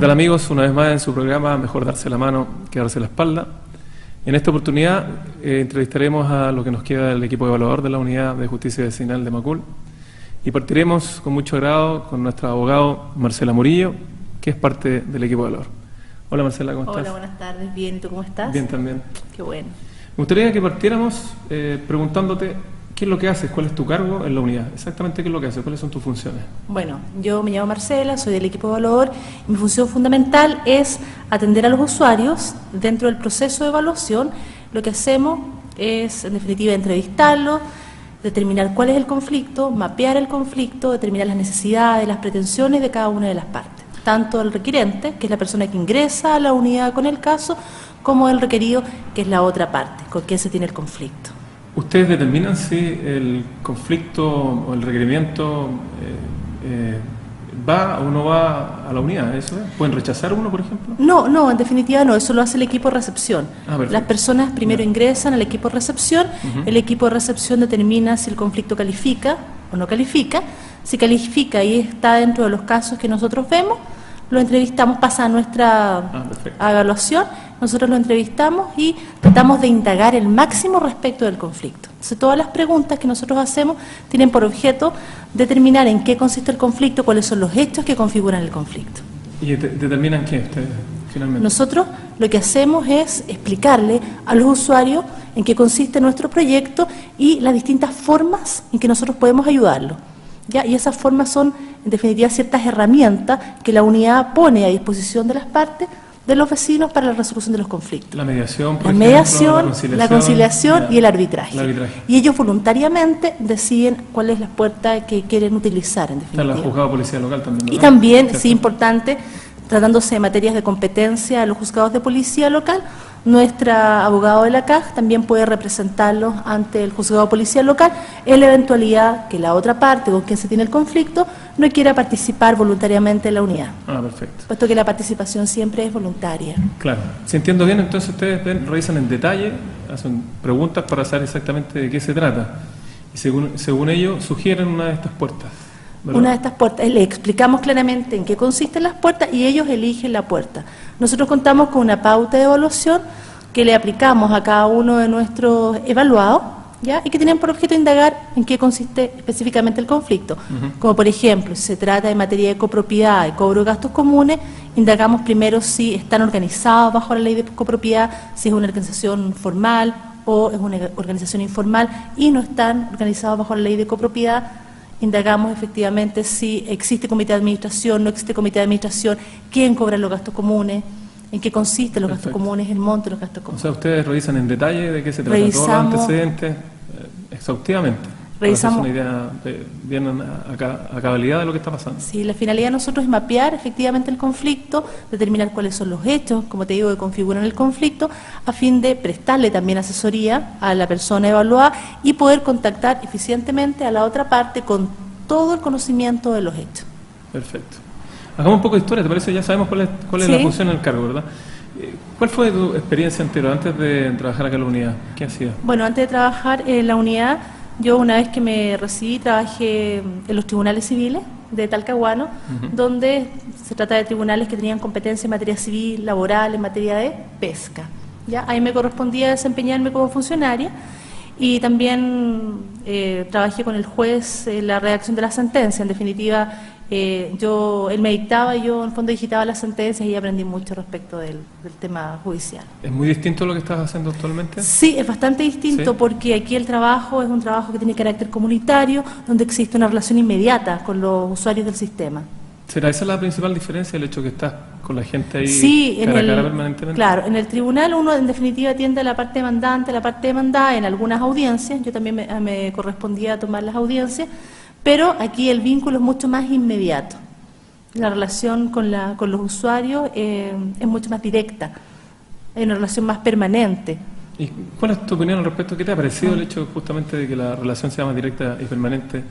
tal amigos? Una vez más en su programa Mejor darse la mano que darse la espalda. En esta oportunidad entrevistaremos a lo que nos queda del equipo evaluador de la Unidad de Justicia Vecinal de Macul y partiremos con mucho agrado con nuestro abogado Marcela Murillo, que es parte del equipo evaluador. Hola Marcela, ¿cómo estás? Hola, buenas tardes. Bien, ¿y tú cómo estás? Bien también. Qué bueno. Me gustaría que partiéramos preguntándote qué es lo que haces, cuál es tu cargo en la unidad, exactamente qué es lo que haces, cuáles son tus funciones. Bueno, yo me llamo Marcela, soy del equipo evaluador y mi función fundamental es atender a los usuarios dentro del proceso de evaluación. Lo que hacemos es, en definitiva, entrevistarlos, determinar cuál es el conflicto, mapear el conflicto, determinar las necesidades, las pretensiones de cada una de las partes. Tanto el requirente, que es la persona que ingresa a la unidad con el caso, como el requerido, que es la otra parte, con quien se tiene el conflicto. ¿Ustedes determinan si el conflicto o el requerimiento va o no va a la unidad? ¿Eso es? ¿Pueden rechazar uno, por ejemplo? No, en definitiva no, eso lo hace el equipo de recepción. Las personas primero ingresan al equipo de recepción, el equipo de recepción determina si el conflicto califica o no califica. Si califica y está dentro de los casos que nosotros vemos, lo entrevistamos, pasa a nuestra evaluación, nosotros lo entrevistamos y tratamos de indagar el máximo respecto del conflicto. Entonces, todas las preguntas que nosotros hacemos tienen por objeto determinar en qué consiste el conflicto, cuáles son los hechos que configuran el conflicto. ¿Y determinan qué ustedes finalmente? Nosotros lo que hacemos es explicarle a los usuarios en qué consiste nuestro proyecto y las distintas formas en que nosotros podemos ayudarlos. ¿Ya? Y esas formas son, en definitiva, ciertas herramientas que la unidad pone a disposición de las partes, de los vecinos, para la resolución de los conflictos. La mediación, por la ejemplo, mediación, la conciliación y el arbitraje. Y ellos voluntariamente deciden cuál es la puerta que quieren utilizar, en definitiva. Está la juzgado de policía local también, ¿verdad? Y también, sí, importante, tratándose de materias de competencia de los juzgados de policía local, nuestra abogado de la CAJ también puede representarlos ante el juzgado de policía local en la eventualidad que la otra parte con quien se tiene el conflicto no quiera participar voluntariamente en la unidad. Perfecto. Puesto que la participación siempre es voluntaria. Claro. Si entiendo bien, entonces ustedes revisan en detalle, hacen preguntas para saber exactamente de qué se trata. Y según ello, sugieren una de estas puertas, ¿verdad? Una de estas puertas, le explicamos claramente en qué consisten las puertas y ellos eligen la puerta. Nosotros contamos con una pauta de evaluación que le aplicamos a cada uno de nuestros evaluados, ¿ya? Y que tienen por objeto indagar en qué consiste específicamente el conflicto. Como por ejemplo, si se trata de materia de copropiedad, de cobro de gastos comunes, indagamos primero si están organizados bajo la ley de copropiedad, si es una organización formal o es una organización informal y no están organizados bajo la ley de copropiedad. Indagamos efectivamente si existe comité de administración, no existe comité de administración, quién cobra los gastos comunes, en qué consisten los gastos comunes, el monto de los gastos comunes. O sea, ustedes revisan en detalle de qué se trata, todos los antecedentes, exhaustivamente. Revisamos. Para hacer una idea bien a cabalidad de lo que está pasando. Sí, la finalidad de nosotros es mapear efectivamente el conflicto, determinar cuáles son los hechos, como te digo, que configuran el conflicto, a fin de prestarle también asesoría a la persona evaluada y poder contactar eficientemente a la otra parte con todo el conocimiento de los hechos. Perfecto. Hagamos un poco de historia, ¿te parece? Ya sabemos cuál es la función del cargo, ¿verdad? ¿Cuál fue tu experiencia anterior, antes de trabajar acá en la unidad? ¿Qué hacías? Bueno, antes de trabajar en la unidad, yo una vez que me recibí trabajé en los tribunales civiles de Talcahuano, donde se trata de tribunales que tenían competencia en materia civil, laboral, en materia de pesca. ¿Ya? Ahí me correspondía desempeñarme como funcionaria y también trabajé con el juez en la redacción de la sentencia. En definitiva, él me dictaba y yo en el fondo digitaba las sentencias y aprendí mucho respecto del tema judicial. ¿Es muy distinto lo que estás haciendo actualmente? Sí, es bastante distinto, porque aquí el trabajo es un trabajo que tiene carácter comunitario, donde existe una relación inmediata con los usuarios del sistema. ¿Será esa la principal diferencia, el hecho que estás con la gente ahí cara a cara permanentemente? Claro, en el tribunal uno en definitiva atiende a la parte demandante, la parte demandada en algunas audiencias, yo también me correspondía tomar las audiencias, pero aquí el vínculo es mucho más inmediato. La relación con los usuarios es mucho más directa, hay una relación más permanente. ¿Y cuál es tu opinión al respecto? ¿Qué te ha parecido el hecho justamente de que la relación sea más directa y permanente?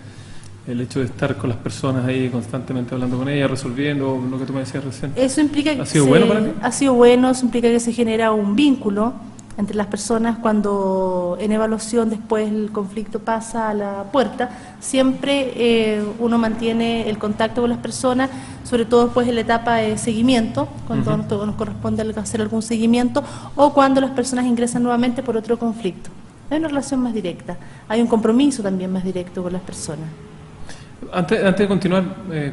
El hecho de estar con las personas ahí constantemente hablando con ellas, resolviendo lo que tú me decías recién. Eso implica ¿Ha sido bueno para ti? Ha sido bueno, eso implica que se genera un vínculo entre las personas cuando en evaluación después el conflicto pasa a la puerta. Siempre uno mantiene el contacto con las personas, sobre todo después en la etapa de seguimiento, cuando nos corresponde hacer algún seguimiento, o cuando las personas ingresan nuevamente por otro conflicto. Hay una relación más directa, hay un compromiso también más directo con las personas. Antes de continuar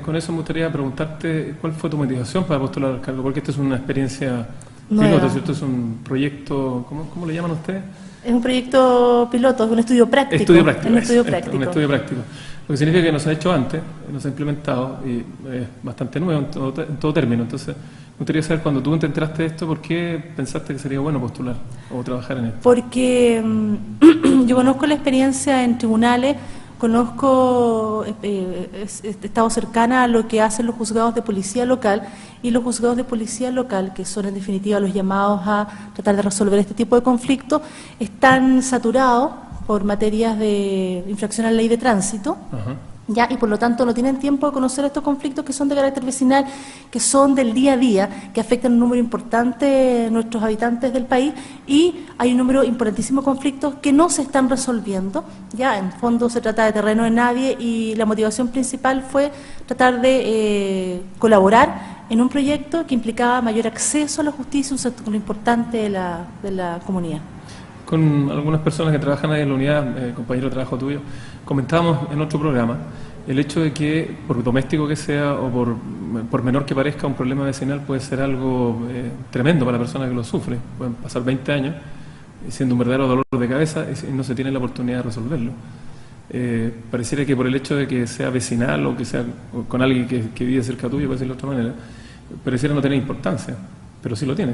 con eso, me gustaría preguntarte cuál fue tu motivación para postular al cargo, porque esta es una experiencia piloto, ¿cierto? Es un proyecto, ¿cómo le llaman ustedes? Es un proyecto piloto, es un estudio práctico. Estudio práctico, un estudio práctico. Un estudio práctico. Lo que significa que no se ha hecho antes, no se ha implementado y es bastante nuevo en todo término. Entonces, me gustaría saber, cuando tú te enteraste de esto, ¿por qué pensaste que sería bueno postular o trabajar en esto? Porque yo conozco la experiencia en tribunales, conozco, he estado cercana a lo que hacen los juzgados de policía local, y los juzgados de policía local, que son en definitiva los llamados a tratar de resolver este tipo de conflictos, están saturados por materias de infracción a la ley de tránsito. ¿Ya? Y por lo tanto no tienen tiempo de conocer estos conflictos que son de carácter vecinal, que son del día a día, que afectan a un número importante de nuestros habitantes del país, y hay un número importantísimo de conflictos que no se están resolviendo. Ya, en fondo se trata de terreno de nadie, y la motivación principal fue tratar de colaborar en un proyecto que implicaba mayor acceso a la justicia, un sector importante de la comunidad. Con algunas personas que trabajan ahí en la unidad, compañero de trabajo tuyo, comentábamos en otro programa el hecho de que, por doméstico que sea o por menor que parezca, un problema vecinal puede ser algo tremendo para la persona que lo sufre. Pueden pasar 20 años siendo un verdadero dolor de cabeza y no se tiene la oportunidad de resolverlo. Pareciera que por el hecho de que sea vecinal o que sea con alguien que vive cerca tuyo, por decirlo de otra manera, pareciera no tener importancia, pero sí lo tiene.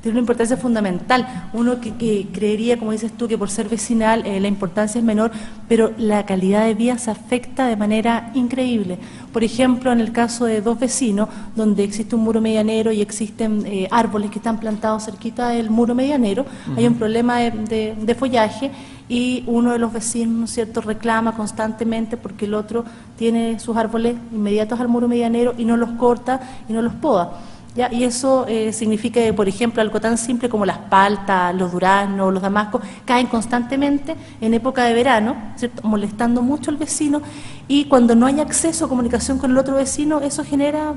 Tiene una importancia fundamental. Uno que creería, como dices tú, que por ser vecinal la importancia es menor, pero la calidad de vida se afecta de manera increíble. Por ejemplo, en el caso de dos vecinos, donde existe un muro medianero y existen árboles que están plantados cerquita del muro medianero, hay un problema de follaje, y uno de los vecinos, ¿no es cierto?, reclama constantemente porque el otro tiene sus árboles inmediatos al muro medianero y no los corta y no los poda. ¿Ya? Y eso significa que, por ejemplo, algo tan simple como las paltas, los duraznos, los damascos, caen constantemente en época de verano, ¿cierto?, molestando mucho al vecino, y cuando no hay acceso a comunicación con el otro vecino, eso genera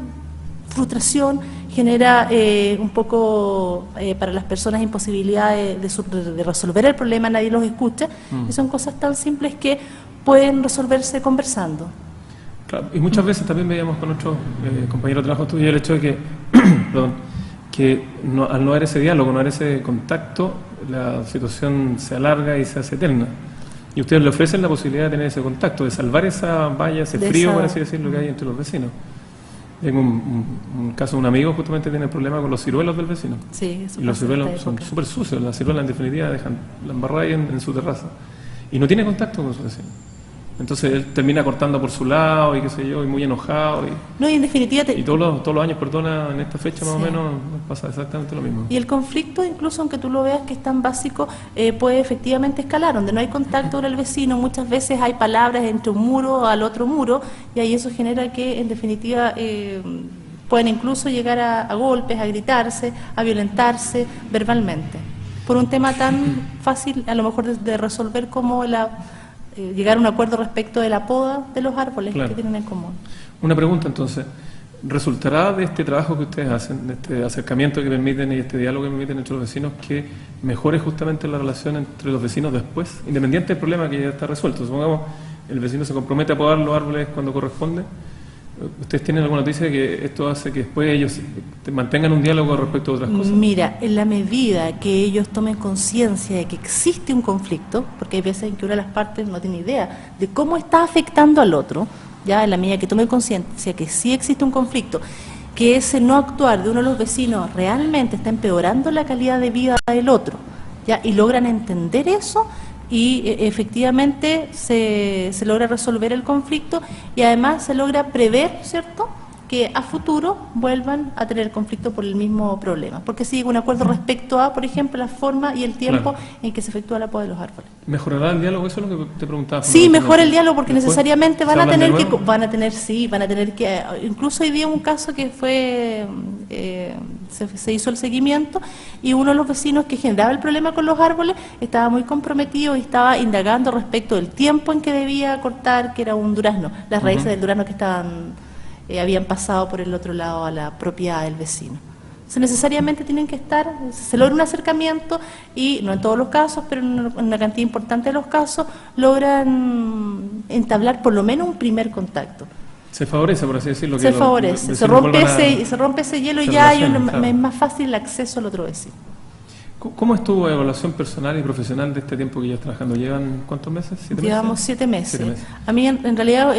frustración, genera un poco para las personas imposibilidad de resolver el problema, nadie los escucha, y son cosas tan simples que pueden resolverse conversando. Claro, y muchas veces también veíamos con otros compañeros de trabajo tuyo el hecho de que, al no haber ese diálogo, no haber ese contacto, la situación se alarga y se hace eterna. Y ustedes le ofrecen la posibilidad de tener ese contacto, de salvar esa valla, ese frío, por así decirlo, que hay entre los vecinos. En un caso de un amigo justamente tiene problema con los ciruelos del vecino. Sí, eso. Y los ciruelos son súper sucios, las ciruelas en definitiva dejan la embarrada ahí en su terraza. Y no tiene contacto con su vecino. Entonces él termina cortando por su lado y qué sé yo, y muy enojado. No, y en definitiva... Y todos los años, perdona, en esta fecha más o menos pasa exactamente lo mismo. Y el conflicto, incluso aunque tú lo veas que es tan básico, puede efectivamente escalar. Donde no hay contacto con el vecino, muchas veces hay palabras entre un muro al otro muro, y ahí eso genera que, en definitiva, pueden incluso llegar a golpes, a gritarse, a violentarse verbalmente. Por un tema tan fácil, a lo mejor, de resolver como llegar a un acuerdo respecto de la poda de los árboles que tienen en común. Una pregunta entonces, ¿resultará de este trabajo que ustedes hacen, de este acercamiento que permiten y este diálogo que permiten entre los vecinos, que mejore justamente la relación entre los vecinos después, independiente del problema que ya está resuelto? Supongamos el vecino se compromete a podar los árboles cuando corresponde. ¿Ustedes tienen alguna noticia de que esto hace que después ellos mantengan un diálogo respecto a otras cosas? Mira, en la medida que ellos tomen conciencia de que existe un conflicto, porque hay veces en que una de las partes no tiene idea de cómo está afectando al otro, ya en la medida que tomen conciencia que sí existe un conflicto, que ese no actuar de uno de los vecinos realmente está empeorando la calidad de vida del otro, ya, y logran entender eso, y efectivamente se logra resolver el conflicto, y además se logra prever, ¿cierto?, que a futuro vuelvan a tener conflicto por el mismo problema, porque sigue un acuerdo respecto a, por ejemplo, la forma y el tiempo en que se efectúa la poda de los árboles. ¿Mejorará el diálogo? Eso es lo que te preguntaba. Sí, mejora el diálogo, porque necesariamente van a tener que, incluso hoy día un caso que fue se hizo el seguimiento y uno de los vecinos que generaba el problema con los árboles estaba muy comprometido y estaba indagando respecto del tiempo en que debía cortar, que era un durazno, las raíces del durazno que habían pasado por el otro lado a la propiedad del vecino. Entonces, necesariamente tienen que estar, se logra un acercamiento y no en todos los casos, pero en una cantidad importante de los casos logran entablar por lo menos un primer contacto. Se favorece, por así decirlo. Se favorece, se rompe ese hielo y ya es más fácil el acceso al otro vecino. ¿Cómo estuvo la evaluación personal y profesional de este tiempo que llevas trabajando? ¿Llevan cuántos meses? Llevamos 7 meses. A mí, en realidad,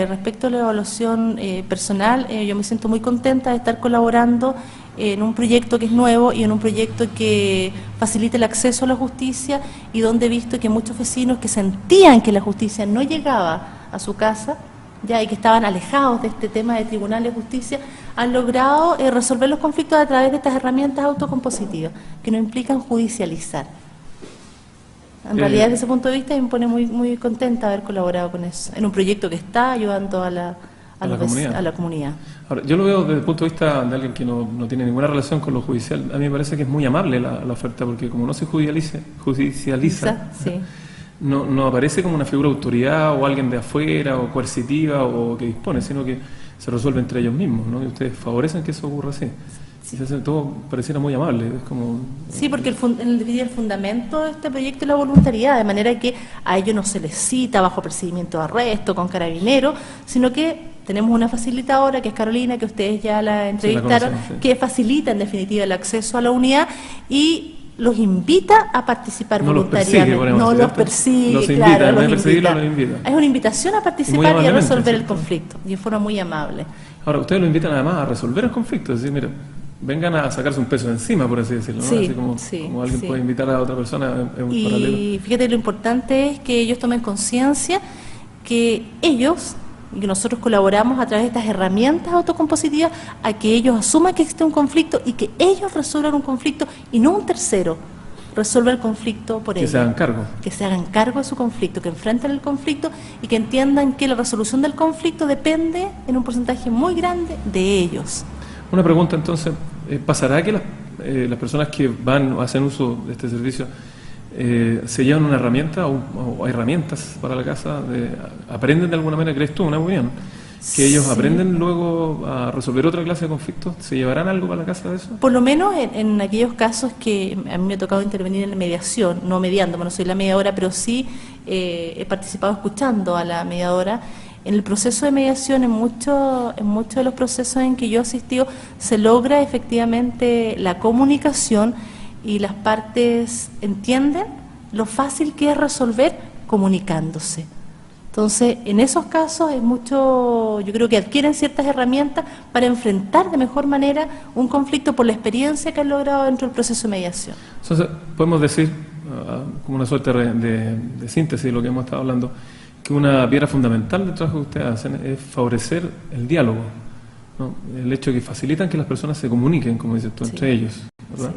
respecto a la evaluación personal, yo me siento muy contenta de estar colaborando en un proyecto que es nuevo y en un proyecto que facilita el acceso a la justicia y donde he visto que muchos vecinos que sentían que la justicia no llegaba a su casa, ya y que estaban alejados de este tema de tribunales de justicia, han logrado resolver los conflictos a través de estas herramientas autocompositivas, que no implican judicializar. En realidad, desde ese punto de vista, me pone muy, muy contenta haber colaborado con eso, en un proyecto que está ayudando a la comunidad. Ahora, yo lo veo desde el punto de vista de alguien que no tiene ninguna relación con lo judicial. A mí me parece que es muy amable la oferta, porque como no se judicializa, sí. No aparece como una figura de autoridad o alguien de afuera o coercitiva o que dispone, sino que se resuelve entre ellos mismos, ¿no? Y ustedes favorecen que eso ocurra así. Sí. Todo pareciera muy amable. Es como, sí, porque el fundamento de este proyecto es la voluntariedad, de manera que a ellos no se les cita bajo procedimiento de arresto, con carabineros, sino que tenemos una facilitadora, que es Carolina, que ustedes ya la entrevistaron, sí. Que facilita en definitiva el acceso a la unidad y los invita a participar voluntariamente. No los persigue, los claro, invita, los invita. Es una invitación a participar y a resolver el conflicto, y de forma muy amable. Ahora, ustedes lo invitan además a resolver el conflicto, es decir, mira, vengan a sacarse un peso de encima, por así decirlo, ¿no? Sí, así como alguien puede invitar a otra persona en un paralelo. Y fíjate, lo importante es que ellos tomen conciencia que ellos, y que nosotros colaboramos a través de estas herramientas autocompositivas a que ellos asuman que existe un conflicto y que ellos resuelvan un conflicto y no un tercero resuelva el conflicto por ellos. Que se hagan cargo. Que se hagan cargo de su conflicto, que enfrenten el conflicto y que entiendan que la resolución del conflicto depende en un porcentaje muy grande de ellos. Una pregunta entonces, ¿pasará que las personas que van o hacen uso de este servicio se llevan una herramienta o herramientas para la casa? ¿Aprenden de alguna manera, crees tú, una opinión? ¿Que ellos aprenden luego a resolver otra clase de conflictos? ¿Se llevarán algo para la casa de eso? Por lo menos en aquellos casos que a mí me ha tocado intervenir en la mediación, no mediando, no soy la mediadora, pero sí he participado escuchando a la mediadora. En el proceso de mediación, en muchos de los procesos en que yo he asistido, se logra efectivamente la comunicación y las partes entienden lo fácil que es resolver comunicándose. Entonces, en esos casos yo creo que adquieren ciertas herramientas para enfrentar de mejor manera un conflicto por la experiencia que han logrado dentro del proceso de mediación. Entonces, podemos decir, como una suerte de síntesis de lo que hemos estado hablando, que una piedra fundamental del trabajo que ustedes hacen es favorecer el diálogo, ¿no? El hecho de que facilitan que las personas se comuniquen, como dices tú, entre ellos, ¿verdad?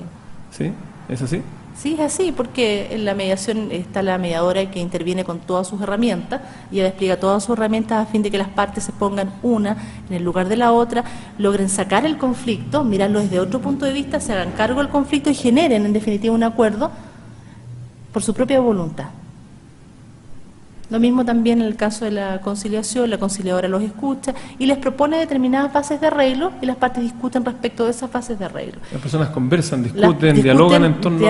¿Sí? ¿Es así? Sí, es así, porque en la mediación está la mediadora que interviene con todas sus herramientas y ella despliega todas sus herramientas a fin de que las partes se pongan una en el lugar de la otra, logren sacar el conflicto, mirarlo desde otro punto de vista, se hagan cargo del conflicto y generen en definitiva un acuerdo por su propia voluntad. Lo mismo también en el caso de la conciliación, la conciliadora los escucha y les propone determinadas fases de arreglo y las partes discuten respecto de esas fases de arreglo. Las personas conversan, discuten, dialogan en torno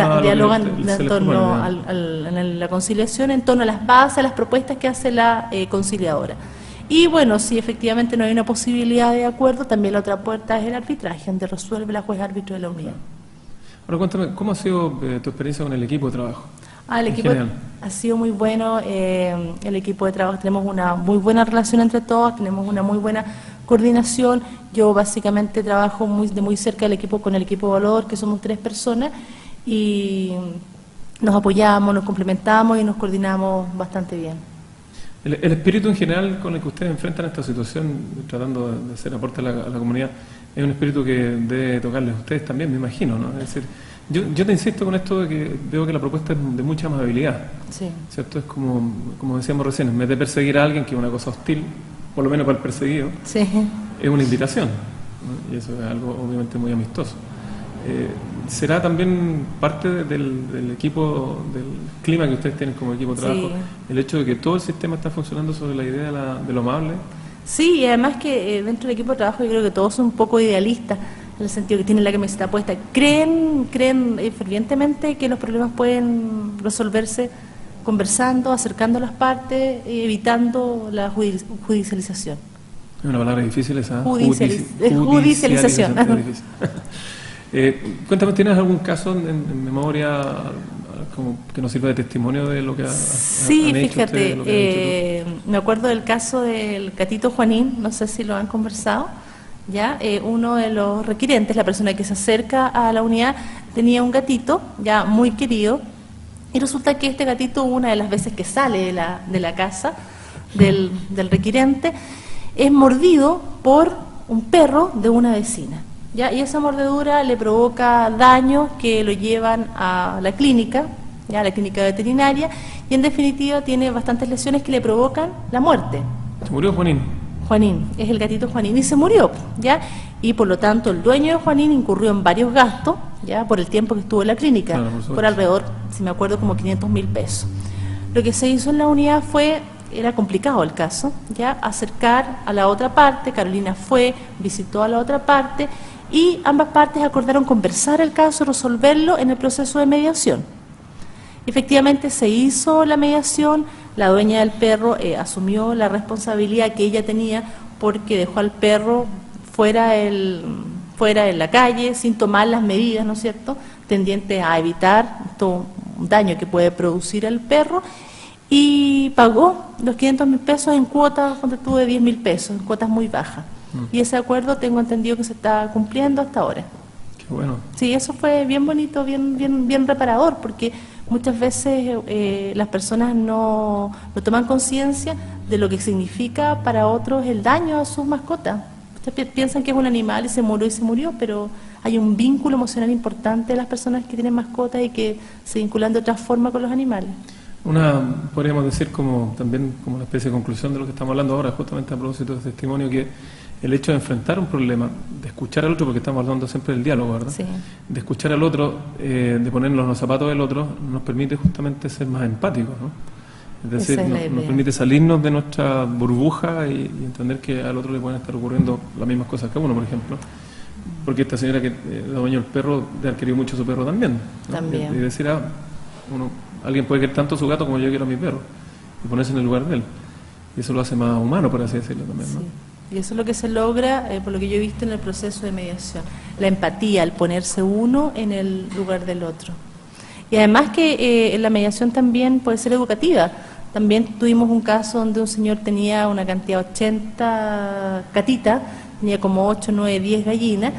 a la conciliación, en torno a las bases, a las propuestas que hace la conciliadora. Y bueno, si efectivamente no hay una posibilidad de acuerdo, también la otra puerta es el arbitraje, donde resuelve la juez árbitro de la unidad. Ahora cuéntame, ¿cómo ha sido tu experiencia con el equipo de trabajo? El equipo ha sido muy bueno, el equipo de trabajo, tenemos una muy buena relación entre todos, tenemos una muy buena coordinación. Yo básicamente trabajo muy cerca con el equipo evaluador, que somos 3 personas, y nos apoyamos, nos complementamos y nos coordinamos bastante bien. El espíritu en general con el que ustedes enfrentan esta situación, tratando de hacer aporte a la comunidad, es un espíritu que debe tocarles a ustedes también, me imagino, ¿no? Es decir, yo te insisto con esto de que veo que la propuesta es de mucha amabilidad, sí. ¿Cierto? Es como decíamos recién, en vez de perseguir a alguien, que es una cosa hostil, por lo menos para el perseguido, sí. es una invitación, ¿no? Y eso es algo obviamente muy amistoso. ¿Será también parte del equipo, del clima que ustedes tienen como equipo de trabajo, Sí. el hecho de que todo el sistema está funcionando sobre la idea de lo amable? Sí, y además que dentro del equipo de trabajo yo creo que todos son un poco idealistas, en el sentido que tienen la camiseta puesta. Creen fervientemente que los problemas pueden resolverse conversando, acercando las partes, evitando la judicialización. Es una palabra difícil esa. Judicialización. Es difícil. Cuéntame, ¿tienes algún caso en memoria como que nos sirva de testimonio de lo que Sí, han hecho fíjate, ustedes, lo que han hecho me acuerdo del caso del gatito Juanín, no sé si lo han conversado, ya uno de los requirentes, la persona que se acerca a la unidad, tenía un gatito ya muy querido, y resulta que este gatito, una de las veces que sale de la casa del requirente, es mordido por un perro de una vecina. ¿Ya? Y esa mordedura le provoca daños que lo llevan a la clínica, ¿ya? A la clínica veterinaria, y en definitiva tiene bastantes lesiones que le provocan la muerte. ¿Se murió Juanín? Juanín, es el gatito Juanín, y se murió, ¿ya? Y por lo tanto el dueño de Juanín incurrió en varios gastos, ¿ya? Por el tiempo que estuvo en la clínica, Claro, por alrededor, si me acuerdo, como 500.000 pesos. Lo que se hizo en la unidad era complicado el caso, ¿ya? Acercar a la otra parte. Carolina fue, visitó a la otra parte, y ambas partes acordaron conversar el caso, resolverlo en el proceso de mediación. Efectivamente se hizo la mediación, la dueña del perro asumió la responsabilidad que ella tenía porque dejó al perro fuera en la calle sin tomar las medidas, ¿no es cierto?, tendientes a evitar todo un daño que puede producir al perro, y pagó los 500.000 pesos en cuotas, cuando tuvo de 10.000 pesos, en cuotas muy bajas. Y ese acuerdo tengo entendido que se está cumpliendo hasta ahora. Qué bueno. Sí, eso fue bien bonito, bien reparador, porque muchas veces las personas no toman conciencia de lo que significa para otros el daño a sus mascotas. Ustedes piensan que es un animal y se murió, pero hay un vínculo emocional importante de las personas que tienen mascotas y que se vinculan de otra forma con los animales. Podríamos decir también como una especie de conclusión de lo que estamos hablando ahora, justamente a propósito de testimonio, que el hecho de enfrentar un problema, de escuchar al otro, porque estamos hablando siempre del diálogo, ¿verdad? Sí. De escuchar al otro, de ponernos en los zapatos del otro, nos permite justamente ser más empáticos, ¿no? Es decir, Esa es la nos idea. permite salirnos de nuestra burbuja y entender que al otro le pueden estar ocurriendo las mismas cosas que a uno, por ejemplo. Porque esta señora la dueña del perro, le ha querido mucho a su perro también, ¿no? También. Y decir, alguien puede querer tanto a su gato como yo quiero a mi perro, y ponerse en el lugar de él. Y eso lo hace más humano, por así decirlo también, ¿no? Sí. Y eso es lo que se logra, por lo que yo he visto en el proceso de mediación. La empatía, el ponerse uno en el lugar del otro. Y además que la mediación también puede ser educativa. También tuvimos un caso donde un señor tenía una cantidad de 80 gatitas, tenía como 8, 9, 10 gallinas,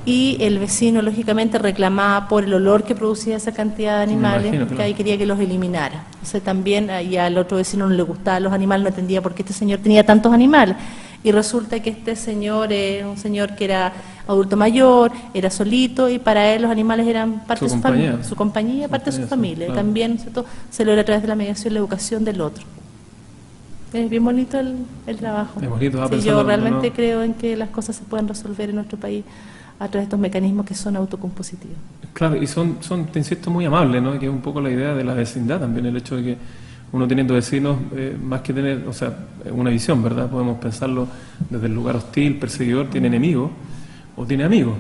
y el vecino lógicamente reclamaba por el olor que producía esa cantidad de animales, imagino, que claro. ahí quería que los eliminara. Entonces también y al otro vecino no le gustaban los animales, no entendía por qué este señor tenía tantos animales. Y resulta que este señor es un señor que era adulto mayor, era solito, y para él los animales eran parte de su compañía, parte de su familia. Claro. También, ¿cierto?, se logra a través de la mediación la educación del otro. Es bien bonito el trabajo. Es bonito, Sí, yo realmente creo en que las cosas se pueden resolver en nuestro país a través de estos mecanismos que son autocompositivos. Claro, y son, te insisto, muy amables, ¿no? Que es un poco la idea de la vecindad también, el hecho de que uno teniendo vecinos, más que tener, una visión, ¿verdad? Podemos pensarlo desde el lugar hostil, perseguidor, tiene enemigos o tiene amigos.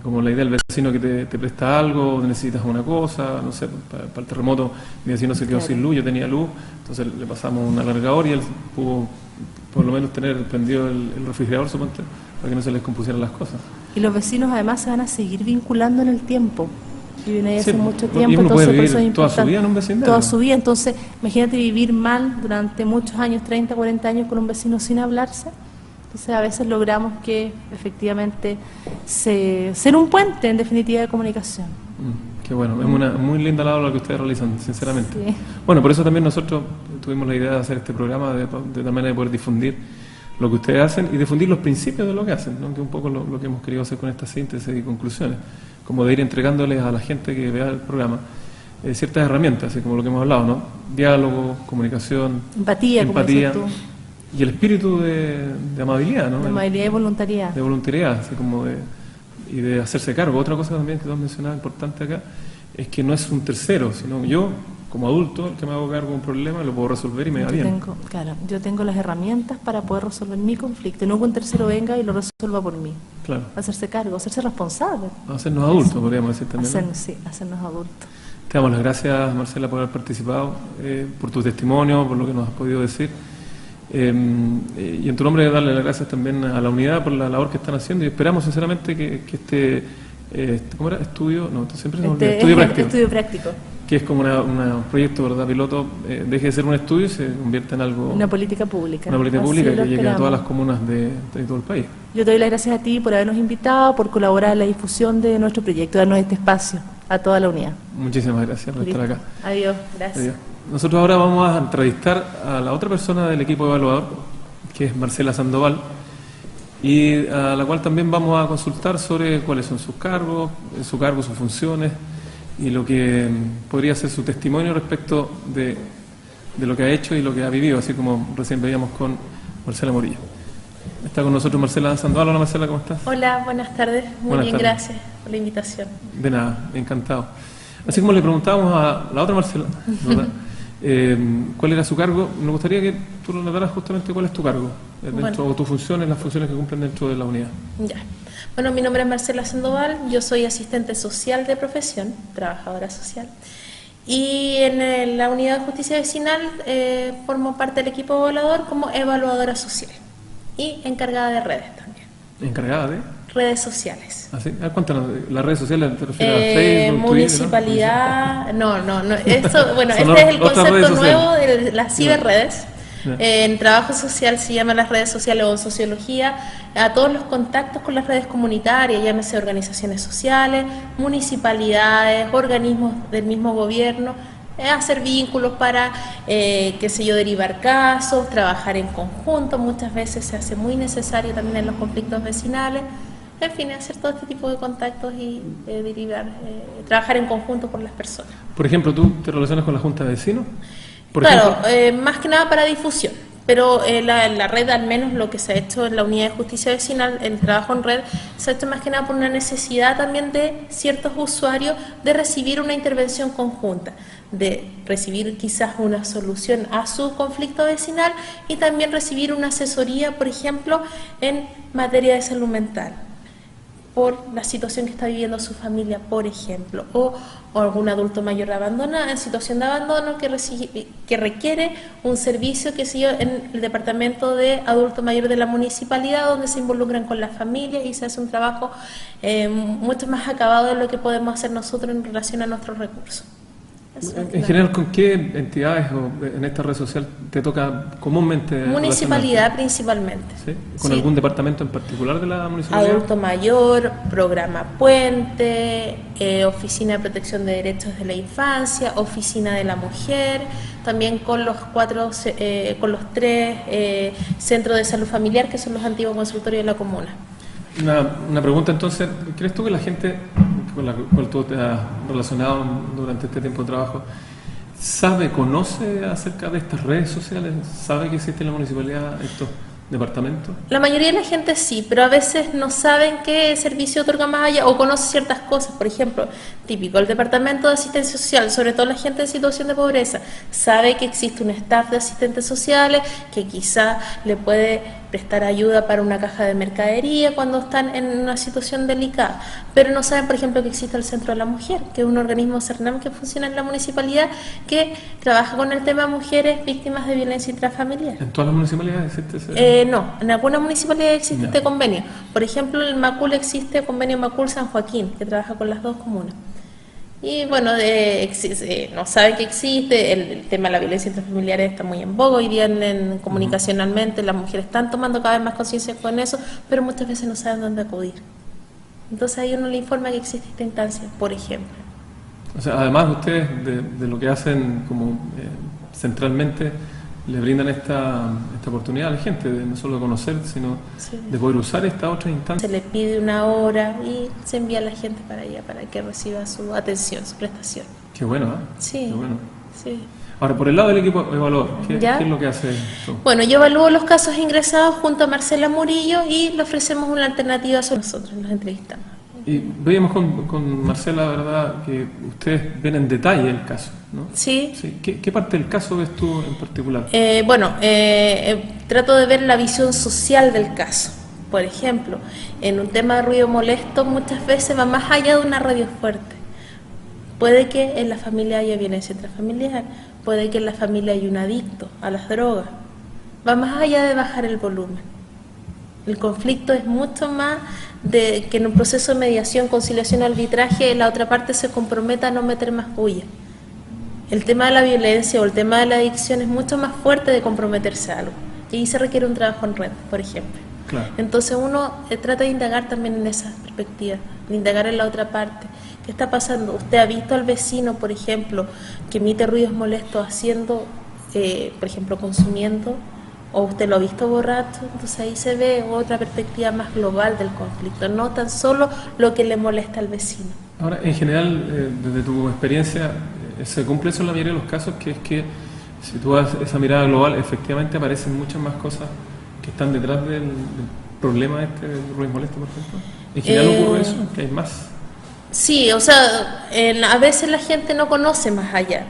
Como la idea del vecino que te presta algo, necesitas una cosa, no sé, para el terremoto mi vecino se quedó sin luz, yo tenía luz, entonces le pasamos un alargador y él pudo por lo menos tener prendido el refrigerador, suponte, para que no se les compusieran las cosas. Y los vecinos además se van a seguir vinculando en el tiempo. Viven ahí hace mucho y tiempo, uno puede entonces por vivir eso es toda su importante. vida en un vecindario. Toda su vida, entonces imagínate vivir mal durante muchos años, 30, 40 años con un vecino sin hablarse. Entonces a veces logramos que efectivamente ser un puente en definitiva de comunicación. Qué bueno, es una muy linda labor la que ustedes realizan, sinceramente. Sí. Bueno, por eso también nosotros tuvimos la idea de hacer este programa de tal manera de poder difundir lo que ustedes hacen y difundir los principios de lo que hacen, ¿no? Que es un poco lo que hemos querido hacer con esta síntesis y conclusiones, como de ir entregándoles a la gente que vea el programa ciertas herramientas, así como lo que hemos hablado, ¿no? Diálogo, comunicación, Empatía, como decías tú. y el espíritu de amabilidad, ¿no? De amabilidad y voluntariedad. De voluntariedad, así como de y de hacerse cargo. Otra cosa también que tú has mencionado importante acá es que no es un tercero, sino yo, como adulto, que me hago cargo de un problema, lo puedo resolver y me va bien. Yo tengo las herramientas para poder resolver mi conflicto, y no que un tercero venga y lo resuelva por mí. Claro. Hacerse cargo, hacerse responsable. Hacernos adultos, podríamos decir también, ¿no? Sí, hacernos adultos. Te damos las gracias, Marcela, por haber participado, por tu testimonio, por lo que nos has podido decir. Y en tu nombre darle las gracias también a la unidad por la labor que están haciendo, y esperamos sinceramente que ¿cómo era? Estudio práctico, que es como un proyecto, ¿verdad?, piloto, deje de ser un estudio y se convierta en algo... Una política pública. Una política pública que llegue a todas las comunas de todo el país. Yo te doy las gracias a ti por habernos invitado, por colaborar en la difusión de nuestro proyecto, darnos este espacio a toda la unidad. Muchísimas gracias por estar acá. Adiós, gracias. Adiós. Nosotros ahora vamos a entrevistar a la otra persona del equipo evaluador, que es Marcela Sandoval, y a la cual también vamos a consultar sobre cuáles son sus cargos, sus funciones y lo que podría ser su testimonio respecto de lo que ha hecho y lo que ha vivido, así como recién veíamos con Marcela Morillo. Está con nosotros Marcela Sandoval. Hola Marcela, ¿cómo estás? Hola, buenas tardes. Muy bien, gracias por la invitación. De nada, encantado. Así como le preguntábamos a la otra Marcela, ¿verdad? ¿Cuál era su cargo? Me gustaría que tú nos notaras justamente cuál es tu cargo, o tus funciones, las funciones que cumplen dentro de la unidad. Ya. Bueno, mi nombre es Marcela Sandoval, yo soy asistente social de profesión, trabajadora social, y en la unidad de justicia vecinal formo parte del equipo evaluador como evaluadora social y encargada de redes también. ¿Encargada de? Redes sociales. ¿Ah, sí? Cuéntanos, ¿las redes sociales te refieres a Facebook, municipalidad? Twitter, no, eso, bueno, este es el concepto nuevo de las ciberredes. En trabajo social se llaman las redes sociales, o en sociología, a todos los contactos con las redes comunitarias, llámese organizaciones sociales, municipalidades, organismos del mismo gobierno, hacer vínculos para, derivar casos, trabajar en conjunto, muchas veces se hace muy necesario también en los conflictos vecinales, en fin, hacer todo este tipo de contactos y trabajar en conjunto por las personas. Por ejemplo, ¿tú te relacionas con la Junta de Vecinos? Claro, más que nada para difusión, pero la red, al menos lo que se ha hecho en la unidad de justicia vecinal, el trabajo en red, se ha hecho más que nada por una necesidad también de ciertos usuarios de recibir una intervención conjunta, de recibir quizás una solución a su conflicto vecinal y también recibir una asesoría, por ejemplo, en materia de salud mental, por la situación que está viviendo su familia, por ejemplo, o algún adulto mayor abandonado, en situación de abandono que requiere un servicio, qué sé yo, en el departamento de adulto mayor de la municipalidad, donde se involucran con las familias y se hace un trabajo mucho más acabado de lo que podemos hacer nosotros en relación a nuestros recursos. En general, ¿con qué entidades o en esta red social te toca comúnmente? Municipalidad principalmente. ¿Sí? ¿Con algún departamento en particular de la municipalidad? Adulto mayor, programa Puente, Oficina de Protección de Derechos de la Infancia, Oficina de la Mujer, también con los tres centros de salud familiar, que son los antiguos consultorios de la comuna. Una pregunta entonces, ¿crees tú que la gente con la cual tú te has relacionado durante este tiempo de trabajo conoce acerca de estas redes sociales? ¿Sabe que existe en la municipalidad estos departamentos? La mayoría de la gente sí, pero a veces no saben qué servicio otorga más allá o conoce ciertas cosas. Por ejemplo, típico, el departamento de asistencia social, sobre todo la gente en situación de pobreza, sabe que existe un staff de asistentes sociales que quizá le puede prestar ayuda para una caja de mercadería cuando están en una situación delicada, pero no saben, por ejemplo, que existe el Centro de la Mujer, que es un organismo CERNAM que funciona en la municipalidad, que trabaja con el tema mujeres víctimas de violencia intrafamiliar. ¿En todas las municipalidades existe ese? No, en algunas municipalidades existe este convenio. Por ejemplo, en Macul existe convenio Macul-San Joaquín, que trabaja con las dos comunas. Y bueno, no saben que existe, el tema de la violencia intrafamiliar está muy en boga hoy día comunicacionalmente, las mujeres están tomando cada vez más conciencia con eso, pero muchas veces no saben dónde acudir. Entonces ahí uno le informa que existe esta instancia, por ejemplo. O sea, además ustedes de lo que hacen como centralmente, le brindan esta oportunidad a la gente, de no solo de conocer, sino de poder usar esta otra instancia. Se le pide una hora y se envía a la gente para allá, para que reciba su atención, su prestación. Qué bueno, ¿eh? Sí. Qué bueno. Sí. Ahora, por el lado del equipo evaluador, ¿qué es lo que hace esto? Bueno, yo evalúo los casos ingresados junto a Marcela Murillo y le ofrecemos una alternativa a nosotros, nos entrevistamos. Y veíamos con Marcela, ¿verdad?, que ustedes ven en detalle el caso, ¿no? Sí. Sí. ¿Qué parte del caso ves tú en particular? Trato de ver la visión social del caso. Por ejemplo, en un tema de ruido molesto muchas veces va más allá de una radio fuerte. Puede que en la familia haya violencia intrafamiliar, puede que en la familia haya un adicto a las drogas. Va más allá de bajar el volumen. El conflicto es mucho más de que en un proceso de mediación, conciliación o arbitraje la otra parte se comprometa a no meter más bulla. El tema de la violencia o el tema de la adicción es mucho más fuerte de comprometerse a algo. Y ahí se requiere un trabajo en red, por ejemplo. Claro. Entonces uno trata de indagar también en esa perspectiva, de indagar en la otra parte. ¿Qué está pasando? ¿Usted ha visto al vecino, por ejemplo, que emite ruidos molestos haciendo, por ejemplo, consumiendo? ¿O usted lo ha visto borracho? Entonces ahí se ve otra perspectiva más global del conflicto, no tan solo lo que le molesta al vecino. Ahora, en general, desde tu experiencia, se cumple eso en la mayoría de los casos, que es que si tú das esa mirada global, efectivamente aparecen muchas más cosas que están detrás del problema este del ruido molesto, por ejemplo. ¿En general ocurre eso? ¿Que hay más? Sí, o sea, a veces la gente no conoce más allá,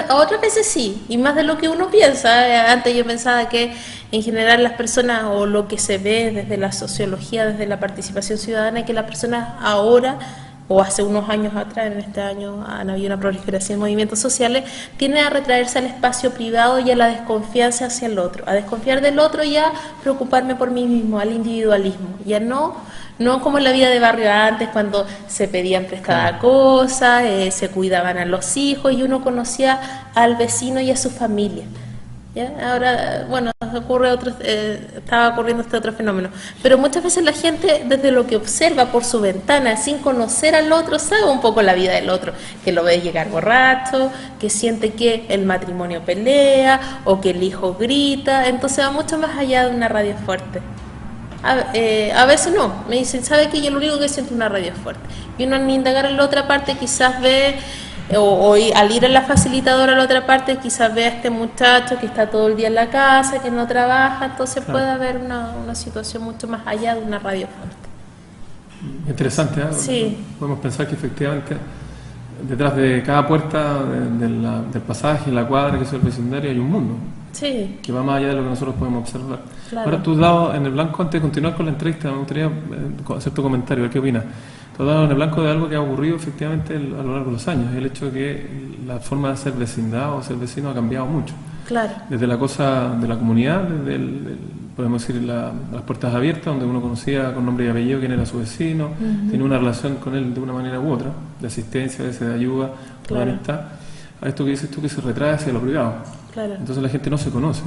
otras veces sí, y más de lo que uno piensa. Antes yo pensaba que en general las personas, o lo que se ve desde la sociología, desde la participación ciudadana, que las personas ahora, o hace unos años atrás, en este año han habido una proliferación de movimientos sociales, tienden a retraerse al espacio privado y a la desconfianza hacia el otro, a desconfiar del otro y a preocuparme por mí mismo, al individualismo, ya no como en la vida de barrio antes, cuando se pedían prestada cosas, se cuidaban a los hijos y uno conocía al vecino y a su familia. ¿Ya? Ahora, bueno, estaba ocurriendo este otro fenómeno. Pero muchas veces la gente, desde lo que observa por su ventana, sin conocer al otro, sabe un poco la vida del otro, que lo ve llegar borracho, que siente que el matrimonio pelea o que el hijo grita. Entonces va mucho más allá de una radio fuerte. A veces no, me dicen, ¿sabe qué? Yo lo único que siento es una radio fuerte. Y uno al indagar en la otra parte quizás ve, o al ir a la facilitadora a la otra parte, quizás ve a este muchacho que está todo el día en la casa, que no trabaja, entonces puede haber una situación mucho más allá de una radio fuerte. Interesante, ¿eh? Sí. Podemos pensar que efectivamente detrás de cada puerta del pasaje, la cuadra, que es el vecindario, hay un mundo. Sí. Que va más allá de lo que nosotros podemos observar. Claro. Ahora, tú has dado en el blanco, antes de continuar con la entrevista, me gustaría hacer tu comentario, ¿qué opinas? Tú has dado en el blanco de algo que ha ocurrido efectivamente a lo largo de los años, el hecho de que la forma de ser vecindad o ser vecino ha cambiado mucho. Claro. Desde la cosa de la comunidad, desde podemos decir las puertas abiertas, donde uno conocía con nombre y apellido quién era su vecino, tenía una relación con él de una manera u otra, de asistencia, a veces de ayuda, de amistad, a esto que dices tú, que se retrae hacia lo privado. Claro. Entonces la gente no se conoce,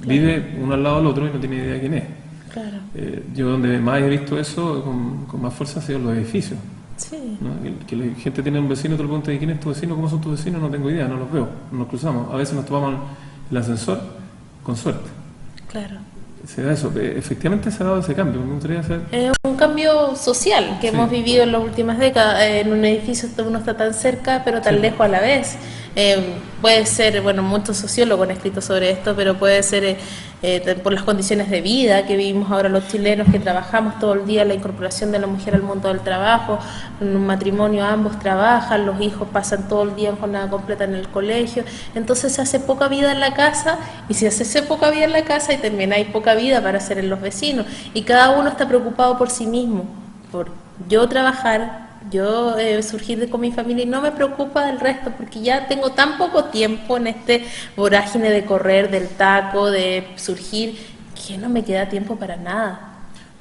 vive uno al lado del otro y no tiene idea de quién es. Claro. Yo donde más he visto eso con más fuerza ha sido en los edificios. Sí. ¿No? Que la gente tiene un vecino, tú le preguntas, ¿quién es tu vecino? ¿Cómo son tus vecinos? No tengo idea, no los veo, no nos cruzamos. A veces nos tomamos el ascensor, con suerte. Claro. Se da eso, efectivamente se ha dado ese cambio. Me gustaría hacer... Es un cambio social que Sí. hemos vivido en las últimas décadas. En un edificio uno está tan cerca, pero tan Sí. lejos a la vez. Puede ser, bueno, muchos sociólogos han escrito sobre esto, pero puede ser por las condiciones de vida que vivimos ahora los chilenos, que trabajamos todo el día, la incorporación de la mujer al mundo del trabajo. En un matrimonio ambos trabajan, los hijos pasan todo el día en jornada completa en el colegio, entonces se hace poca vida en la casa, y si se hace poca vida en la casa, y también hay poca vida para hacer en los vecinos, y cada uno está preocupado por sí mismo, por yo trabajar, yo surgir con mi familia, y no me preocupa del resto, porque ya tengo tan poco tiempo en este vorágine de correr, del taco, de surgir, que no me queda tiempo para nada.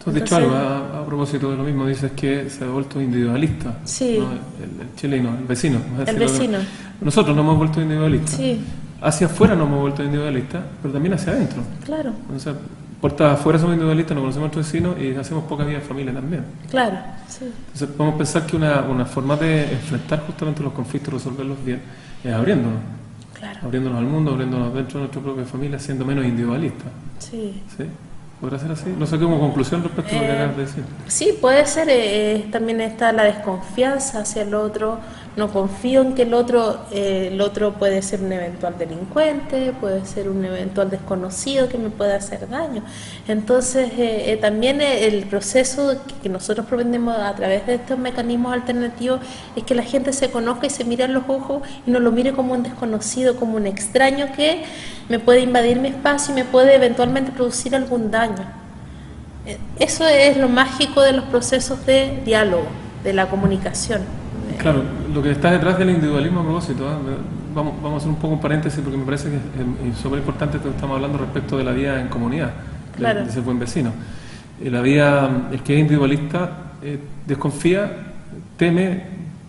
Tú has dicho algo a propósito de lo mismo, dices que se ha vuelto individualista. Sí. ¿No? El chileno, el vecino. El vecino. Nosotros nos hemos vuelto individualistas. Sí. Hacia afuera nos hemos vuelto individualistas, pero también hacia adentro. Claro, O sea, puertas afuera somos individualistas, no conocemos a nuestros vecinos y hacemos poca vida en familia también. claro, sí. Entonces podemos pensar que una forma de enfrentar justamente los conflictos, resolverlos bien, es abriéndonos. Claro, Abriéndonos al mundo, abriéndonos dentro de nuestra propia familia, siendo menos individualistas. sí. ¿Sí? ¿Podrá ser así? No sé, como conclusión respecto a lo que acabas de decir. Sí, puede ser. También está la desconfianza hacia el otro. No confío en que el otro puede ser un eventual delincuente, puede ser un eventual desconocido que me pueda hacer daño. Entonces, también el proceso que nosotros propendemos a través de estos mecanismos alternativos es que la gente se conozca y se mire en los ojos y no lo mire como un desconocido, como un extraño que me puede invadir mi espacio y me puede eventualmente producir algún daño. Eso es lo mágico de los procesos de diálogo, de la comunicación. Claro, lo que está detrás del individualismo a propósito, vamos a hacer un poco un paréntesis porque me parece que es súper importante esto que estamos hablando respecto de la vida en comunidad, Claro. de ser buen vecino. La vida, el que es individualista, desconfía, teme,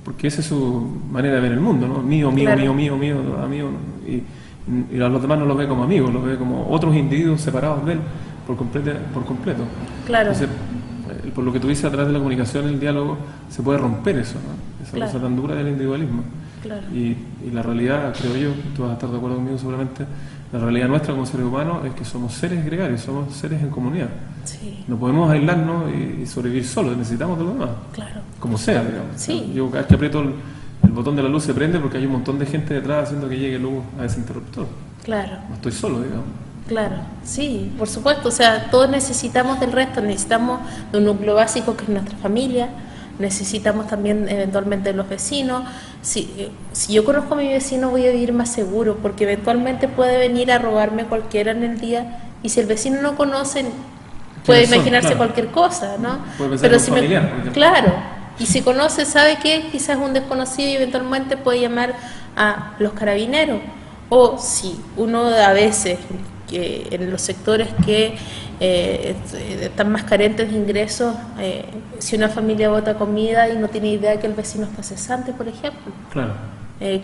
porque esa es su manera de ver el mundo, ¿no? Mío, Claro. amigo, y a los demás no los ve como amigos, los ve como otros individuos separados de él por completo. Claro. Entonces, por lo que tú dices, a través de la comunicación, el diálogo, se puede romper eso, ¿no? Esa Claro. cosa tan dura del individualismo. Claro. Y la realidad, creo yo, tú vas a estar de acuerdo conmigo seguramente, la realidad nuestra como seres humanos es que somos seres gregarios, somos seres en comunidad. Sí, No podemos aislarnos y sobrevivir solos, necesitamos de los demás, claro. como sea, digamos. Sí. Yo cada vez que aprieto el botón de la luz se prende porque hay un montón de gente detrás haciendo que llegue luz a ese interruptor. Claro. No estoy solo, digamos. Claro, sí, por supuesto, o sea, todos necesitamos del resto, necesitamos de un núcleo básico que es nuestra familia, necesitamos también eventualmente de los vecinos. Si yo conozco a mi vecino voy a vivir más seguro, porque eventualmente puede venir a robarme cualquiera en el día, y si el vecino no conoce, puede ¿Quiénes son? imaginarse Claro. cualquier cosa, ¿no? Puede pensar en un familiar, por ejemplo. claro, y si conoce, sabe que quizás es un desconocido y eventualmente puede llamar a los carabineros. O si uno a veces, que en los sectores que están más carentes de ingresos, si una familia bota comida y no tiene idea que el vecino está cesante, por ejemplo, Claro.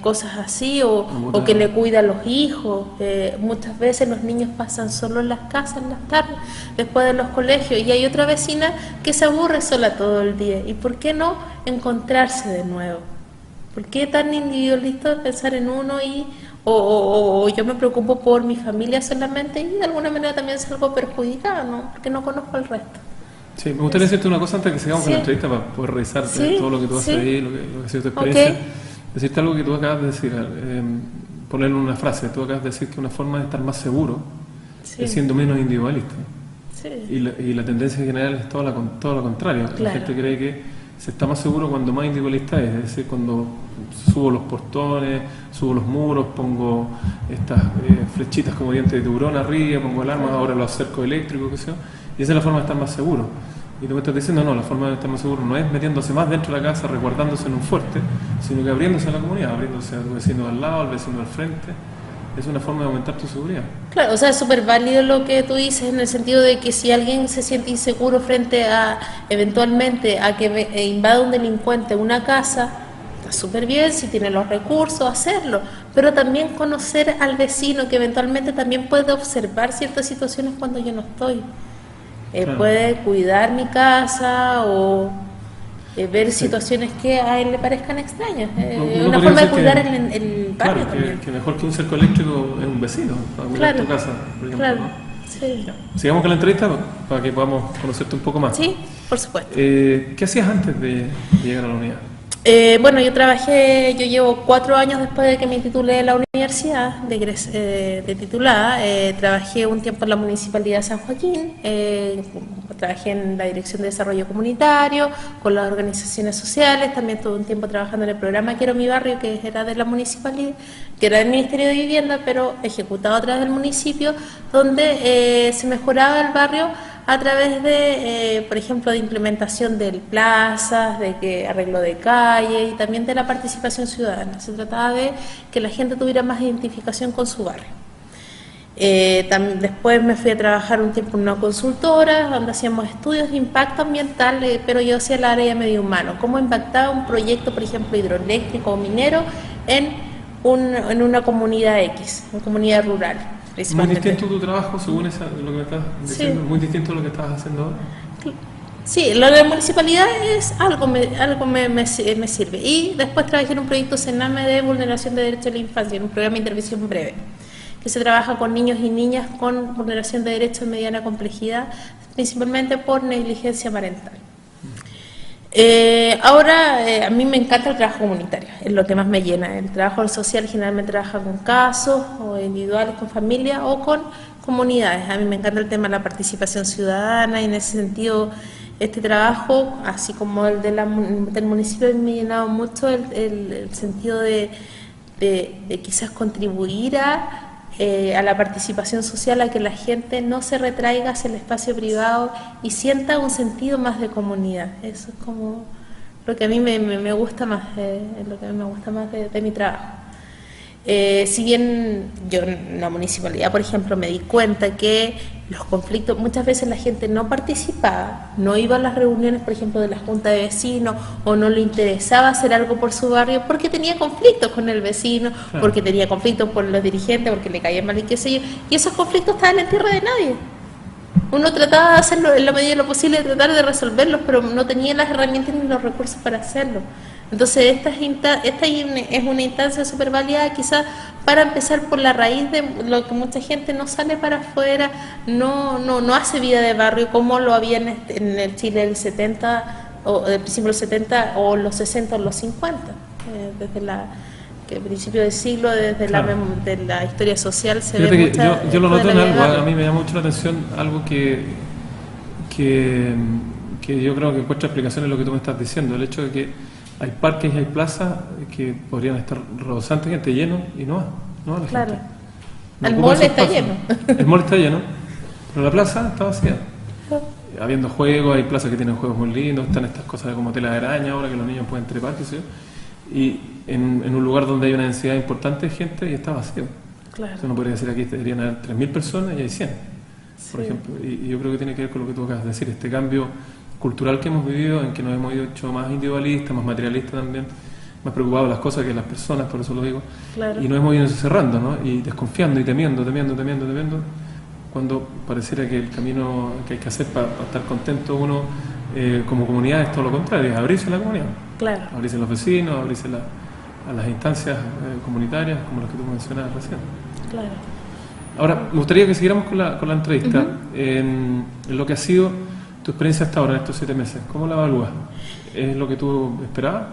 cosas así, o que le cuida a los hijos. Muchas veces los niños pasan solo en las casas en las tardes, después de los colegios, y hay otra vecina que se aburre sola todo el día. ¿Y por qué no encontrarse de nuevo? ¿Por qué tan individualista pensar en uno o yo me preocupo por mi familia solamente y de alguna manera también salgo perjudicada, ¿no? Porque no conozco al resto. Sí, me gustaría decirte una cosa antes de que sigamos con la Sí. entrevista para poder revisar Sí, todo lo que tú haces sí. ahí, lo que ha sido tu experiencia. Ok. Decirte algo que tú acabas de decir, ponerlo en una frase. Tú acabas de decir que una forma de estar más seguro Sí. es siendo menos individualista. Sí. Y la tendencia general es todo lo contrario. La Claro. gente cree que se está más seguro cuando más individualista es decir, cuando subo los portones, subo los muros, pongo estas flechitas como dientes de tiburón arriba, pongo alarmas, ahora los cercos eléctricos, qué sé yo, y esa es la forma de estar más seguro. Y tú me estás diciendo, no, la forma de estar más seguro no es metiéndose más dentro de la casa, resguardándose en un fuerte, sino que abriéndose a la comunidad, abriéndose a tu vecino de al lado, al vecino del frente. Es una forma de aumentar tu seguridad. Claro, o sea, es súper válido lo que tú dices en el sentido de que si alguien se siente inseguro frente a, eventualmente, a que invada un delincuente una casa, está súper bien, si tiene los recursos, hacerlo, pero también conocer al vecino que eventualmente también puede observar ciertas situaciones cuando yo no estoy. Claro. Puede cuidar mi casa o ver situaciones que a él le parezcan extrañas. Uno Una podría forma de decir cuidar que- el barrio Claro, también. que mejor que un cerco eléctrico es un vecino, para cuidar Claro, tu casa, por ejemplo. claro, ¿no? sí. Sigamos con la entrevista para que podamos conocerte un poco más. Sí, por supuesto. ¿Qué hacías antes de llegar a la unidad? Bueno, yo llevo 4 años después de que me titulé de la universidad, de titulada, trabajé un tiempo en la Municipalidad de San Joaquín, trabajé en la Dirección de Desarrollo Comunitario, con las organizaciones sociales, también tuve un tiempo trabajando en el programa Quiero mi barrio, que era de la municipalidad, que era del Ministerio de Vivienda, pero ejecutado a través del municipio, donde se mejoraba el barrio a través de, por ejemplo, de implementación de plazas, arreglo de calle y también de la participación ciudadana. Se trataba de que la gente tuviera más identificación con su barrio. Después me fui a trabajar un tiempo en una consultora donde hacíamos estudios de impacto ambiental, pero yo hacía el área de medio humano, cómo impactaba un proyecto, por ejemplo, hidroeléctrico o minero en una comunidad X, una comunidad rural. Muy distinto tu trabajo, según lo que me estás diciendo, Sí. muy distinto a lo que estás haciendo ahora. Sí, lo de la municipalidad es algo me sirve. Y después trabajé en un proyecto Sename de vulneración de derechos de la infancia, en un programa de intervención breve, que se trabaja con niños y niñas con vulneración de derechos de mediana complejidad, principalmente por negligencia parental. Ahora, a mí me encanta el trabajo comunitario, es lo que más me llena. El trabajo social generalmente trabaja con casos, o individuales, con familias, o con comunidades. A mí me encanta el tema de la participación ciudadana, y en ese sentido, este trabajo, así como el del municipio, me ha llenado mucho el sentido de quizás contribuir a la participación social, a que la gente no se retraiga hacia el espacio privado y sienta un sentido más de comunidad. Eso es como lo que a mí me gusta más, lo que a mí me gusta más de mi trabajo. Si bien yo en la municipalidad, por ejemplo, me di cuenta que los conflictos, muchas veces la gente no participaba, no iba a las reuniones, por ejemplo, de la junta de vecinos, o no le interesaba hacer algo por su barrio porque tenía conflictos con el vecino, claro, porque tenía conflictos por los dirigentes, porque le caía mal y qué sé yo, y esos conflictos estaban en tierra de nadie. Uno trataba de hacerlo en la medida de lo posible, de tratar de resolverlos, pero no tenía las herramientas ni los recursos para hacerlo. Entonces esta es una instancia súper válida, quizás para empezar por la raíz de lo que mucha gente no sale para afuera, no hace vida de barrio como lo había en el Chile del 70, o del principio de los 70, o los 60 o los 50, desde el principio del siglo, desde claro, de la historia social se Fíjate ve que mucha, yo lo noto en algo, a mí me llama mucho la atención algo que yo creo que encuentra explicación en lo que tú me estás diciendo, el hecho de que hay parques y hay plazas que podrían estar rebosantes de gente, llenos, y no va la claro, gente. No, el mall está lleno. El mall está lleno, pero la plaza está vacía. Habiendo juegos, hay plazas que tienen juegos muy lindos, están estas cosas como tela de araña ahora que los niños pueden trepar, qué sé yo, y en un lugar donde hay una densidad importante de gente y está vacío. Claro. Entonces uno podría decir aquí deberían haber 3.000 personas y hay 100, por ejemplo. Y yo creo que tiene que ver con lo que tú acabas de decir, este cambio cultural que hemos vivido, en que nos hemos hecho más individualistas, más materialistas también, más preocupados de las cosas que las personas, por eso lo digo, claro, y nos hemos ido cerrando, ¿no? Y desconfiando y temiendo, cuando pareciera que el camino que hay que hacer para estar contento uno como comunidad es todo lo contrario, es abrirse a la comunidad, claro, abrirse a los vecinos, abrirse a las instancias comunitarias como las que tú mencionabas recién. Claro. Ahora, me gustaría que siguiéramos con la entrevista, en lo que ha sido tu experiencia hasta ahora en estos 7 meses. ¿Cómo la evalúas? ¿Es lo que tú esperabas?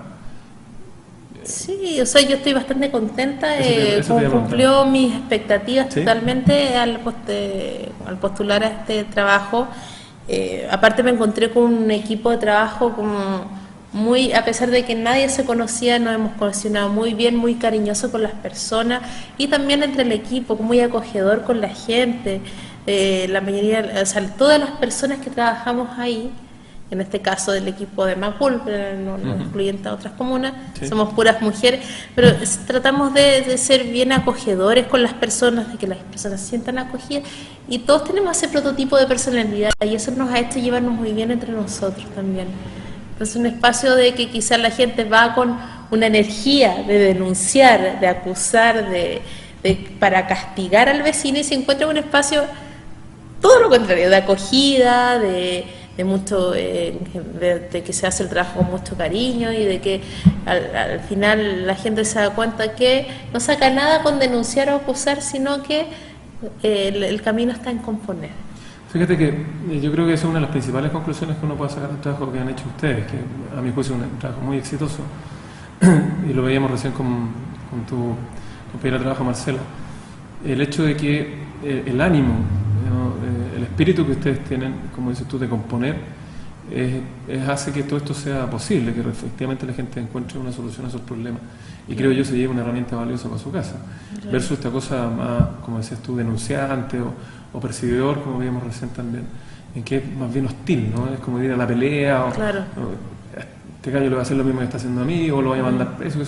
Sí, o sea, yo estoy bastante contenta, cumplió mis expectativas, ¿sí?, totalmente al postular a este trabajo. Aparte me encontré con un equipo de trabajo como muy, a pesar de que nadie se conocía, nos hemos cohesionado muy bien, muy cariñoso con las personas, y también entre el equipo, muy acogedor con la gente. La mayoría, o sea, todas las personas que trabajamos ahí, en este caso del equipo de Macul, pero no incluyendo a otras comunas, sí, somos puras mujeres, pero tratamos de ser bien acogedores con las personas, de que las personas se sientan acogidas, y todos tenemos ese prototipo de personalidad, y eso nos ha hecho llevarnos muy bien entre nosotros también. Entonces, un espacio de que quizás la gente va con una energía de denunciar, de acusar, para castigar al vecino, y se encuentra un espacio todo lo contrario, de acogida, de mucho, de que se hace el trabajo con mucho cariño, y de que al final la gente se da cuenta que no saca nada con denunciar o acusar, sino que el camino está en componer. Fíjate que yo creo que esa es una de las principales conclusiones que uno puede sacar del trabajo que han hecho ustedes, que a mi juicio es un trabajo muy exitoso, y lo veíamos recién con tu compañera de trabajo, Marcela, el hecho de que el ánimo, el espíritu que ustedes tienen, como dices tú, de componer, hace que todo esto sea posible, que efectivamente la gente encuentre una solución a esos problemas, y creo yo se lleve una herramienta valiosa para su casa, versus esta cosa más, como decías tú, denunciante o percibidor, como veíamos recién también, en que es más bien hostil, ¿no? Es como ir a la pelea, claro, este gallo le va a hacer lo mismo que está haciendo a mí, o lo va a mandar preso,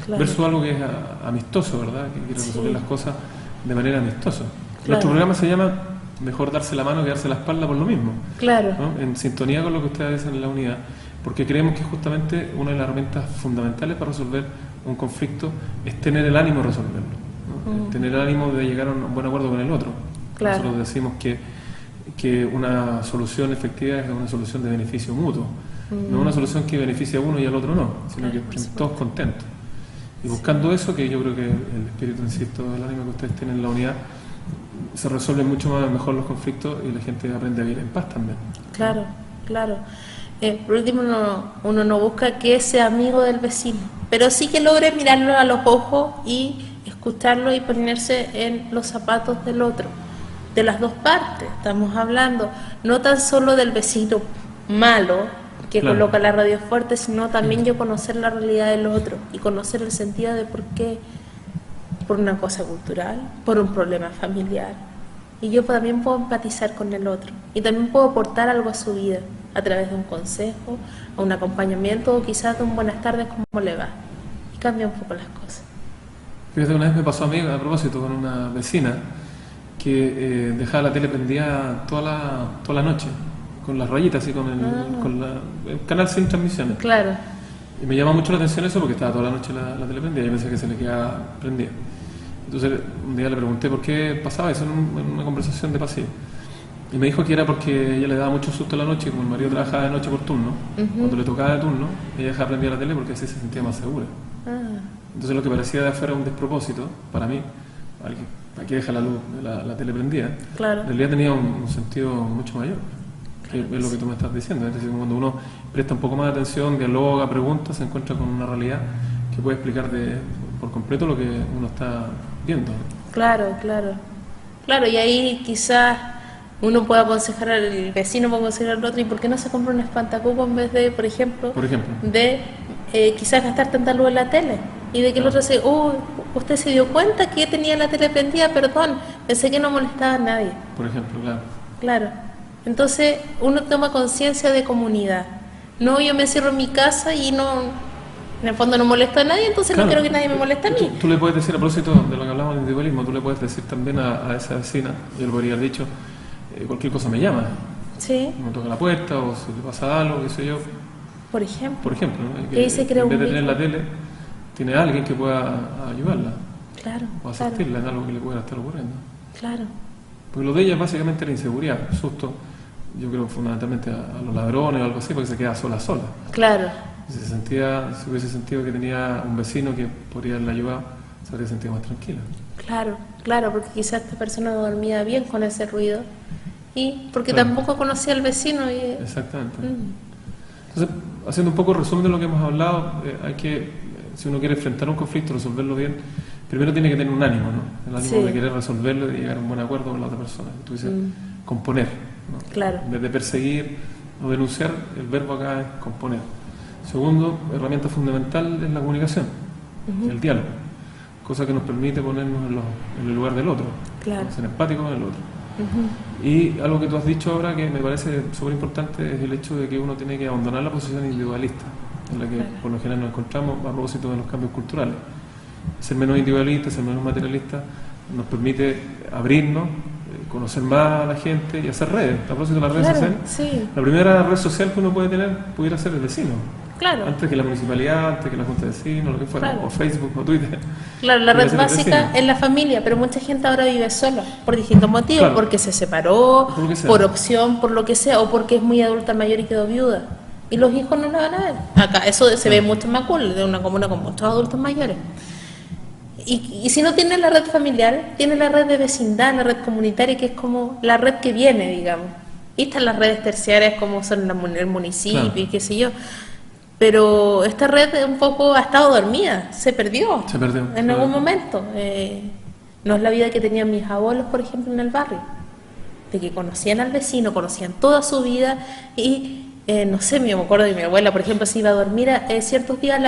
claro, versus algo que es amistoso, ¿verdad? Que quiere resolver las cosas de manera amistosa. Claro. Nuestro programa se llama Mejor darse la mano que darse la espalda, por lo mismo, claro, ¿no? En sintonía con lo que ustedes hacen en la unidad, porque creemos que justamente una de las herramientas fundamentales para resolver un conflicto es tener el ánimo de resolverlo, ¿no? Tener el ánimo de llegar a un buen acuerdo con el otro. Claro. Nosotros decimos que una solución efectiva es una solución de beneficio mutuo, no una solución que beneficie a uno y al otro no, sino que estén todos contentos. Y buscando eso, que yo creo que el espíritu, insisto, el ánimo que ustedes tienen en la unidad, se resuelven mucho más mejor los conflictos y la gente aprende a vivir en paz también. Claro, claro. Por último, uno no busca que sea amigo del vecino, pero sí que logre mirarlo a los ojos y escucharlo y ponerse en los zapatos del otro. De las dos partes, estamos hablando, no tan solo del vecino malo que Claro. coloca la radio fuerte, sino también yo conocer la realidad del otro y conocer el sentido de por qué, por una cosa cultural, por un problema familiar. Y yo también puedo empatizar con el otro y también puedo aportar algo a su vida a través de un consejo, o un acompañamiento o quizás de un buenas tardes, ¿cómo le va? Y cambia un poco las cosas. Fíjate, una vez me pasó a mí, a propósito, con una vecina que dejaba la tele prendida toda la noche, con las rayitas, así con el canal sin transmisiones. Claro, Y me llama mucho la atención eso porque estaba toda la noche la tele prendida y yo pensé que se le quedaba prendida. Entonces un día le pregunté por qué pasaba eso en una conversación de pasillo. Y me dijo que era porque ella le daba mucho susto a la noche, y como el marido trabajaba de noche por turno, cuando le tocaba de turno, ella dejaba prendida la tele porque así se sentía más segura. Entonces lo que parecía de afuera un despropósito, para mí, aquí deja la luz, la tele prendida, claro. en realidad tenía un sentido mucho mayor, que es lo que tú me estás diciendo. Es decir, cuando uno presta un poco más de atención, dialoga, pregunta, se encuentra con una realidad que puede explicar por completo lo que uno está viendo. Claro, claro. Claro, y ahí quizás uno puede aconsejar al vecino, puede aconsejar al otro, ¿y por qué no se compra un espantacuco en vez de, por ejemplo, de quizás gastar tanta luz en la tele? Y de que el otro dice, usted se dio cuenta que tenía la tele prendida, perdón, pensé que no molestaba a nadie. Por ejemplo, claro. Claro. Entonces uno toma conciencia de comunidad. No, yo me cierro en mi casa y no, en el fondo no molesto a nadie, entonces Claro. no quiero que nadie me moleste a mí. Tú le puedes decir, a propósito de lo que hablamos del individualismo, tú le puedes decir también a esa vecina, yo le podría haber dicho, cualquier cosa me llama, Sí, me toca la puerta o si le pasa algo, qué sé yo, por ejemplo. por ejemplo, ¿no? Que ahí se crea en vez un de tener la vínculo. tele, tiene alguien que pueda ayudarla Claro, o claro, asistirla en algo que le pueda estar ocurriendo. claro. Porque lo de ella es básicamente la inseguridad, susto, yo creo fundamentalmente a los ladrones o algo así, porque se queda sola. Claro, Si hubiese sentido que tenía un vecino que podría haberla ayudado, se habría sentido más tranquila. claro, claro, porque quizás esta persona no dormía bien con ese ruido y porque Claro. tampoco conocía al vecino y Exactamente. Entonces, haciendo un poco resumen de lo que hemos hablado, hay que, si uno quiere enfrentar un conflicto, resolverlo bien, primero tiene que tener un ánimo, ¿no? El ánimo Sí. de querer resolverlo y de llegar a un buen acuerdo con la otra persona. Tú dices, componer, ¿no? claro, En vez de perseguir o denunciar, el verbo acá es componer. Segundo, herramienta fundamental es la comunicación, el diálogo, cosa que nos permite ponernos en el lugar del otro, Claro. ser empáticos con el otro. Y algo que tú has dicho ahora que me parece súper importante es el hecho de que uno tiene que abandonar la posición individualista en la que por lo general nos encontramos a propósito de los cambios culturales. Ser menos individualista, ser menos materialista nos permite abrirnos, conocer más a la gente y hacer redes. A propósito de las redes claro, sociales, sí, la primera red social que uno puede tener pudiera ser el vecino, claro. antes que la municipalidad, antes que la junta de vecinos, lo que fuera, Claro. o Facebook o Twitter. Claro, la Puede red ser el básica vecino. es la familia, pero mucha gente ahora vive sola por distintos motivos, Claro. porque se separó, Por lo que sea. por opción, por lo que sea, o porque es muy adulta mayor y quedó viuda. Y los hijos no la van a ver. Acá eso se ve mucho más cool, de una comuna con muchos adultos mayores. Y si no tiene la red familiar, tiene la red de vecindad, la red comunitaria, que es como la red que viene, digamos. Y están las redes terciarias como son el municipio Claro. y qué sé yo. Pero esta red un poco ha estado dormida, se perdió Se perdió, en claro. algún momento. No es la vida que tenían mis abuelos, por ejemplo, en el barrio, de que conocían al vecino, conocían toda su vida y, no sé, me acuerdo de mi abuela, por ejemplo, se iba a dormir ciertos días,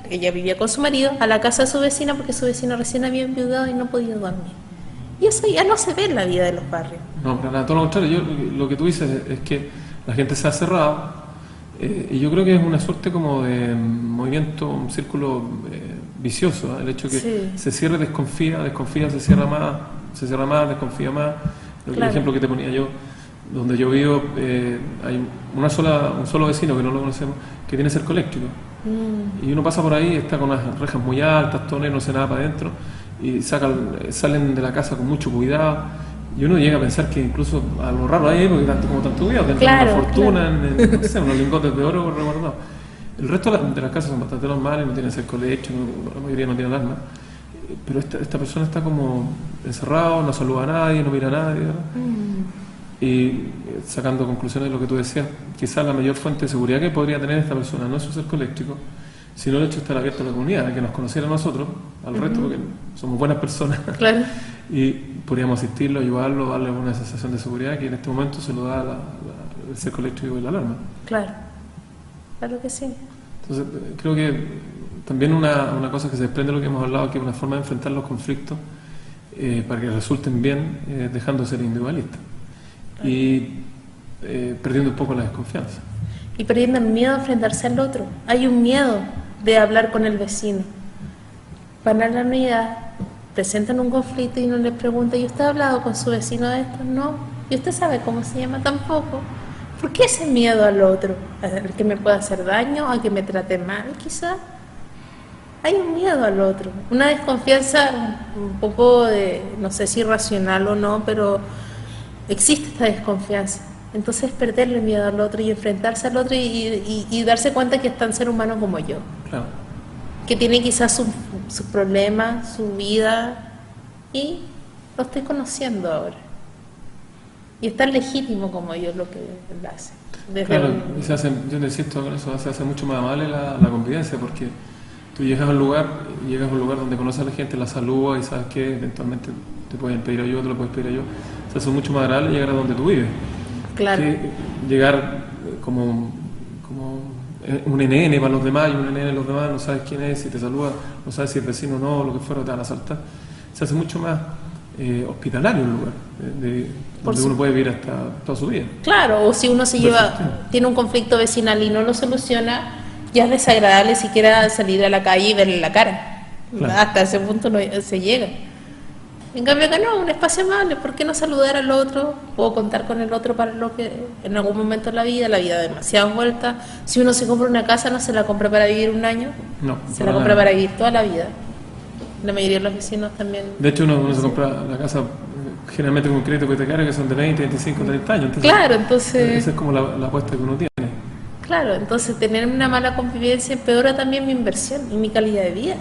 ella vivía con su marido, a la casa de su vecina porque su vecino recién había enviudado y no podía dormir. Y eso ya no se ve en la vida de los barrios. No, para nada, todo lo contrario. Lo que tú dices es que la gente se ha cerrado y yo creo que es una suerte como de movimiento, un círculo vicioso, ¿eh? El hecho que Sí. se cierre, desconfía, se cierra más, desconfía más. El Claro. ejemplo que te ponía yo, donde yo vivo, hay un solo vecino que no lo conocemos, que tiene cerco eléctrico. Y uno pasa por ahí, está con las rejas muy altas, todo no sé nada para adentro, y salen de la casa con mucho cuidado. Y uno llega a pensar que incluso algo raro ahí, porque tanto cuidado, tendrán Claro, una fortuna claro. en no sé, unos lingotes de oro resguardados. El resto de las casas son bastante normales, no tienen cerco de hecho, la mayoría no tienen alarma. Pero esta persona está como encerrado, no saluda a nadie, no mira a nadie, ¿verdad? Y sacando conclusiones de lo que tú decías, quizás la mayor fuente de seguridad que podría tener esta persona no es su cerco eléctrico, sino el hecho de estar abierto a la comunidad, a que nos conociera a nosotros, al resto, porque somos buenas personas. Claro. Y podríamos asistirlo, ayudarlo, darle una sensación de seguridad que en este momento se lo da el cerco eléctrico y la alarma. Claro, claro que sí. Entonces, creo que también una cosa que se desprende de lo que hemos hablado, que es una forma de enfrentar los conflictos para que resulten bien, dejando de ser individualistas y perdiendo un poco la desconfianza. Y perdiendo el miedo a enfrentarse al otro. Hay un miedo de hablar con el vecino. Van a la unidad, presentan un conflicto y uno le pregunta, ¿y usted ha hablado con su vecino de esto? No. ¿Y usted sabe cómo se llama? Tampoco. ¿Por qué ese miedo al otro? ¿A que me pueda hacer daño? ¿A que me trate mal quizá? Hay un miedo al otro, una desconfianza un poco de, no sé si irracional o no, pero existe esta desconfianza. Entonces perderle el miedo al otro y enfrentarse al otro y darse cuenta que es tan ser humano como yo. Claro. Que tiene quizás sus problemas, su vida, y lo estoy conociendo ahora. Y es tan legítimo como yo lo que él hace. Claro, y yo insisto con eso, se hace mucho más amable la convivencia, porque tú llegas a un lugar donde conoces a la gente, la saludas y sabes que eventualmente te pueden pedir ayuda, te lo puedes pedir ayuda. Se hace mucho más agradable llegar a donde tú vives. Claro. Que llegar como un NN para los demás y un NN los demás, no sabes quién es, si te saluda, no sabes si es vecino o no, lo que fuera, te van a asaltar. Se hace mucho más hospitalario un lugar donde uno puede vivir hasta toda su vida. Claro, o si uno tiene un conflicto vecinal y no lo soluciona, ya es desagradable siquiera salir a la calle y verle la cara. Claro. Hasta ese punto no se llega. En cambio acá no, un espacio amable. ¿Por qué no saludar al otro? Puedo contar con el otro para lo que en algún momento de la vida da demasiadas vueltas. Si uno se compra una casa, no se la compra para vivir un año, no, se la compra para vivir toda la vida. La mayoría de los vecinos también. De hecho, uno se compra la casa generalmente con un crédito hipotecario que son de 20, 25, 30 años. Entonces, claro, entonces... Esa es como la apuesta que uno tiene. Claro, entonces tener una mala convivencia empeora también mi inversión y mi calidad de vida.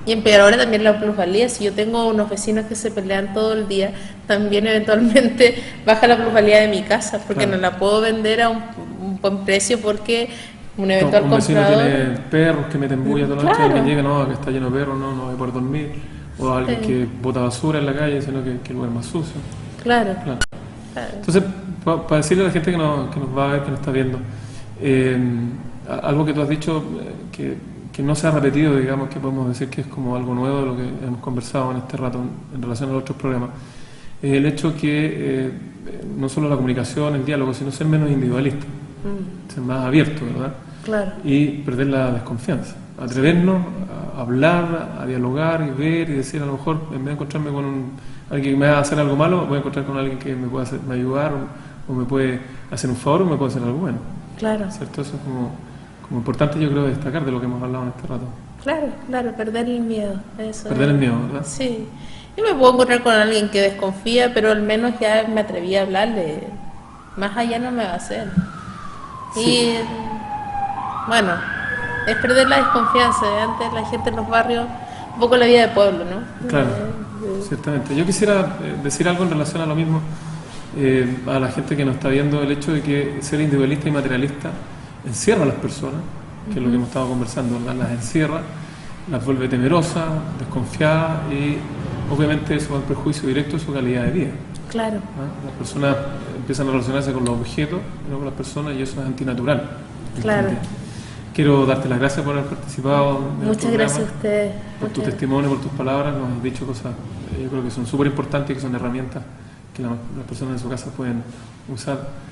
Y empeora también la plusvalía. Si yo tengo unos vecinos que se pelean todo el día, también eventualmente baja la plusvalía de mi casa, porque no la puedo vender a un buen precio porque un eventual comprador... Un vecino tiene perros que meten bulla toda la noche, alguien llega, no, que está lleno de perros, no voy a poder dormir, o alguien que bota basura en la calle, sino que el lugar más sucio. Claro. Entonces, para decirle a la gente que nos va a ver, que nos está viendo, algo que tú has dicho que no se ha repetido, digamos, que podemos decir que es como algo nuevo de lo que hemos conversado en este rato en relación a los otros programas, el hecho que no solo la comunicación, el diálogo, sino ser menos individualista, ser más abierto, ¿verdad? Claro. Y perder la desconfianza, atrevernos a hablar, a dialogar y ver y decir, a lo mejor en vez de encontrarme con alguien que me va a hacer algo malo, voy a encontrar con alguien que me puede ayudar o me puede hacer un favor o me puede hacer algo bueno. Claro. ¿Cierto? Eso es como importante, yo creo, destacar de lo que hemos hablado en este rato. Claro, perder el miedo. Perder el miedo, ¿verdad? Sí. Yo me puedo encontrar con alguien que desconfía, pero al menos ya me atreví a hablarle. Más allá no me va a hacer. Sí. Y bueno, es perder la desconfianza. Antes la gente en los barrios, un poco la vida de pueblo, ¿no? Claro, ciertamente. Yo quisiera decir algo en relación a lo mismo, a la gente que nos está viendo, el hecho de que ser individualista y materialista encierra a las personas, que es lo que hemos estado conversando, ¿verdad? Las encierra, las vuelve temerosas, desconfiadas y obviamente eso va en perjuicio directo de su calidad de vida. Claro. ¿Ah? Las personas empiezan a relacionarse con los objetos, no con las personas, y eso es antinatural. Claro. Quiero darte las gracias por haber participado. Muchas gracias a ustedes. Por tu testimonio, por tus palabras. Nos has dicho cosas, yo creo que son súper importantes y que son herramientas que las personas en su casa pueden usar.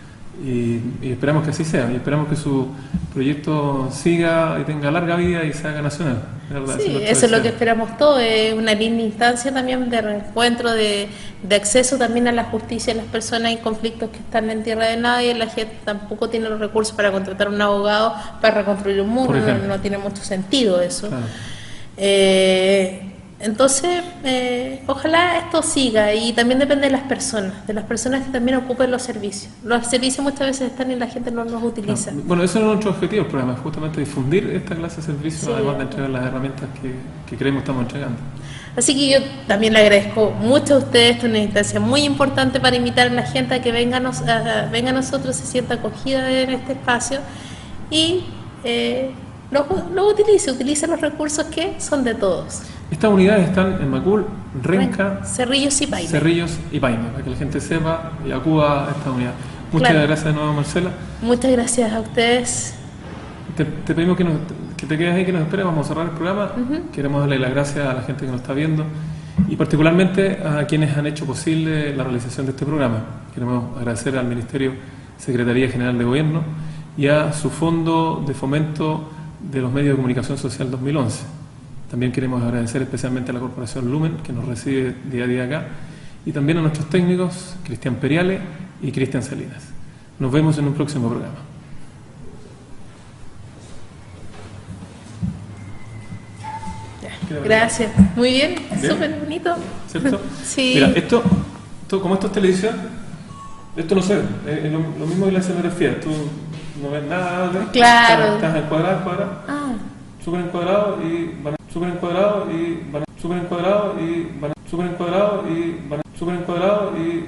Y esperamos que así sea, y esperamos que su proyecto siga y tenga larga vida y se haga nacional. ¿Verdad? Sí, eso es lo que esperamos todos, es una linda instancia también de reencuentro, de acceso también a la justicia de las personas. Hay conflictos que están en tierra de nadie, la gente tampoco tiene los recursos para contratar a un abogado para reconstruir un muro, no tiene mucho sentido eso. Claro. Entonces, ojalá esto siga y también depende de las personas que también ocupen los servicios. Los servicios muchas veces están y la gente no los utiliza. Bueno, ese es nuestro objetivo del programa, justamente difundir esta clase de servicios, Sí. además de entregar las herramientas que creemos estamos entregando. Así que yo también le agradezco mucho a ustedes, esta es una instancia muy importante para invitar a la gente a que venga a nosotros, se sienta acogida en este espacio y lo utilice los recursos que son de todos. Estas unidades están en Macul, Renca, Cerrillos y Paine. Cerrillos y Paine, para que la gente sepa y acuda a esta unidad. Muchas Claro. gracias de nuevo, Marcela. Muchas gracias a ustedes. Te pedimos que te quedes ahí, que nos esperes, vamos a cerrar el programa. Queremos darle las gracias a la gente que nos está viendo y particularmente a quienes han hecho posible la realización de este programa. Queremos agradecer al Ministerio Secretaría General de Gobierno y a su Fondo de Fomento de los Medios de Comunicación Social 2011. También queremos agradecer especialmente a la Corporación Lumen, que nos recibe día a día acá, y también a nuestros técnicos, Cristian Periale y Cristian Salinas. Nos vemos en un próximo programa. Gracias. Muy bien, Bien. súper bonito. ¿Cierto? Sí. Mira, esto, como esto es televisión, esto no se ve. Es lo mismo que la escenografía. Tú no ves nada. Claro. Estás encuadrado, Ah, súper encuadrado y van súper encuadrado y van súper encuadrado y van súper encuadrado y van súper encuadrado y